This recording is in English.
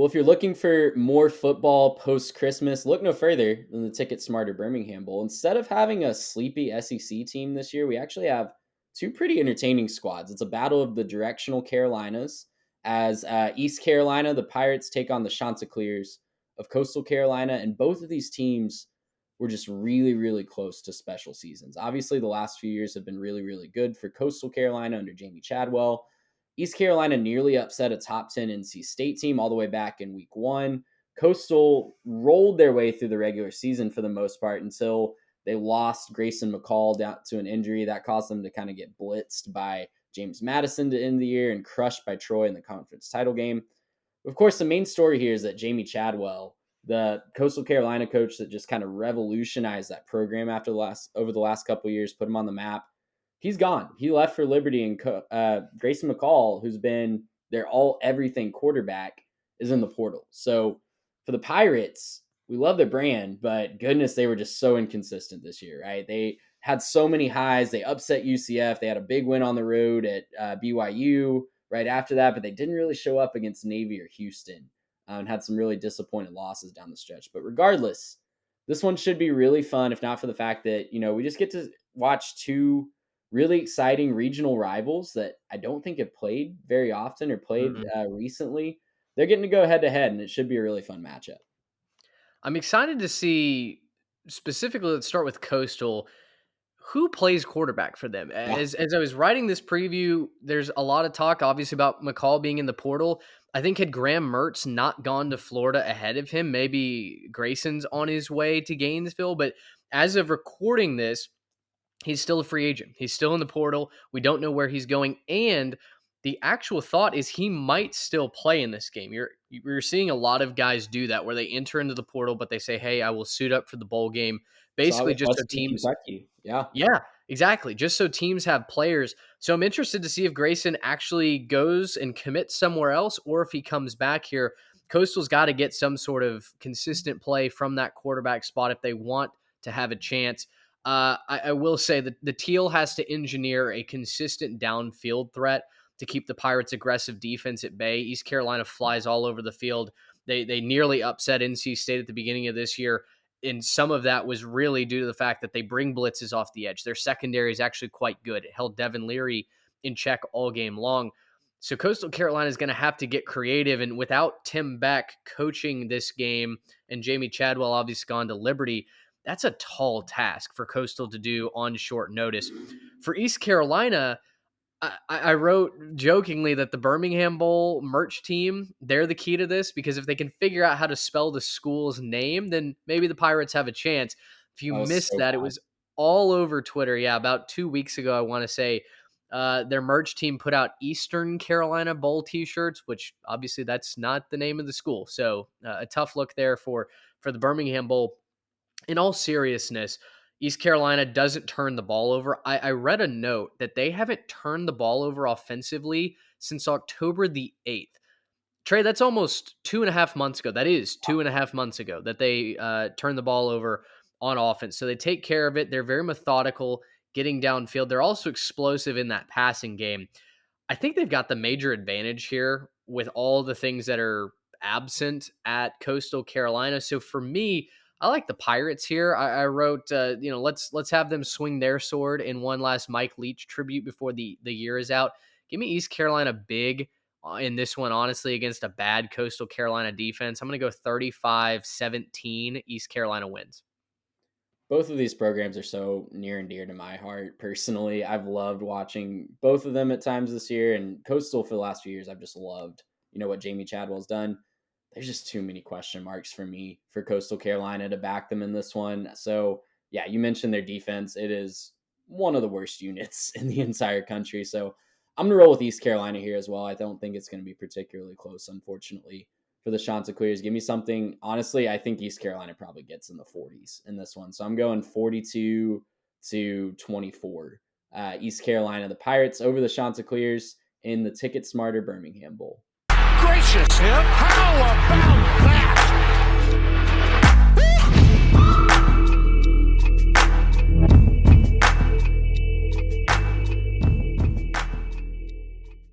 Well, if you're looking for more football post-Christmas, look no further than the TicketSmarter Birmingham Bowl. Instead of having a sleepy SEC team this year, we actually have two pretty entertaining squads. It's a battle of the directional Carolinas as East Carolina, the Pirates, take on the Chanticleers of Coastal Carolina. And both of these teams were just really, really close to special seasons. Obviously, the last few years have been really, really good for Coastal Carolina under Jamie Chadwell. East Carolina nearly upset a top 10 NC State team all the way back in week one. Coastal rolled their way through the regular season for the most part until they lost Grayson McCall down to an injury that caused them to kind of get blitzed by James Madison to end the year and crushed by Troy in the conference title game. Of course, the main story here is that Jamie Chadwell, the Coastal Carolina coach that just kind of revolutionized that program over the last couple of years, put him on the map. He's gone. He left for Liberty, and Grayson McCall, who's been their everything quarterback, is in the portal. So for the Pirates, we love their brand, but goodness, they were just so inconsistent this year, right? They had so many highs. They upset UCF. They had a big win on the road at BYU right after that, but they didn't really show up against Navy or Houston and had some really disappointing losses down the stretch. But regardless, this one should be really fun, if not for the fact that, we just get to watch two really exciting regional rivals that I don't think have played very often or played recently. They're getting to go head to head, and it should be a really fun matchup. I'm excited to see, specifically, let's start with Coastal, who plays quarterback for them. As I was writing this preview, there's a lot of talk, obviously, about McCall being in the portal. I think had Graham Mertz not gone to Florida ahead of him, maybe Grayson's on his way to Gainesville. But as of recording this, he's still a free agent. He's still in the portal. We don't know where he's going. And the actual thought is he might still play in this game. You're seeing a lot of guys do that where they enter into the portal, but they say, hey, I will suit up for the bowl game. Basically just so teams. Kentucky. Yeah, exactly. Just so teams have players. So I'm interested to see if Grayson actually goes and commits somewhere else or if he comes back here. Coastal's got to get some sort of consistent play from that quarterback spot if they want to have a chance. I will say that the Teal has to engineer a consistent downfield threat to keep the Pirates' aggressive defense at bay. East Carolina flies all over the field. They nearly upset NC State at the beginning of this year, and some of that was really due to the fact that they bring blitzes off the edge. Their secondary is actually quite good. It held Devin Leary in check all game long. So Coastal Carolina is going to have to get creative, and without Tim Beck coaching this game and Jamie Chadwell obviously gone to Liberty, that's a tall task for Coastal to do on short notice. For East Carolina, I wrote jokingly that the Birmingham Bowl merch team, they're the key to this, because if they can figure out how to spell the school's name, then maybe the Pirates have a chance. If you missed that, it was all over Twitter. Yeah, about 2 weeks ago, I want to say, their merch team put out Eastern Carolina Bowl t-shirts, which obviously that's not the name of the school. So a tough look there for the Birmingham Bowl. In all seriousness, East Carolina doesn't turn the ball over. I read a note that they haven't turned the ball over offensively since October the 8th. Trey, that's almost 2.5 months ago. That is 2.5 months ago that they turned the ball over on offense. So they take care of it. They're very methodical getting downfield. They're also explosive in that passing game. I think they've got the major advantage here with all the things that are absent at Coastal Carolina. So for me, I like the Pirates here. I wrote, let's have them swing their sword in one last Mike Leach tribute before the year is out. Give me East Carolina big in this one, honestly, against a bad Coastal Carolina defense. I'm going to go 35-17. East Carolina wins. Both of these programs are so near and dear to my heart. Personally, I've loved watching both of them at times this year, and Coastal for the last few years, I've just loved, what Jamie Chadwell's done. There's just too many question marks for me for Coastal Carolina to back them in this one. So, yeah, you mentioned their defense. It is one of the worst units in the entire country. So I'm going to roll with East Carolina here as well. I don't think it's going to be particularly close, unfortunately, for the Chanticleers. Give me something. Honestly, I think East Carolina probably gets in the 40s in this one. So I'm going 42-24. East Carolina, the Pirates over the Chanticleers in the TicketSmarter Birmingham Bowl. Gracious him. How about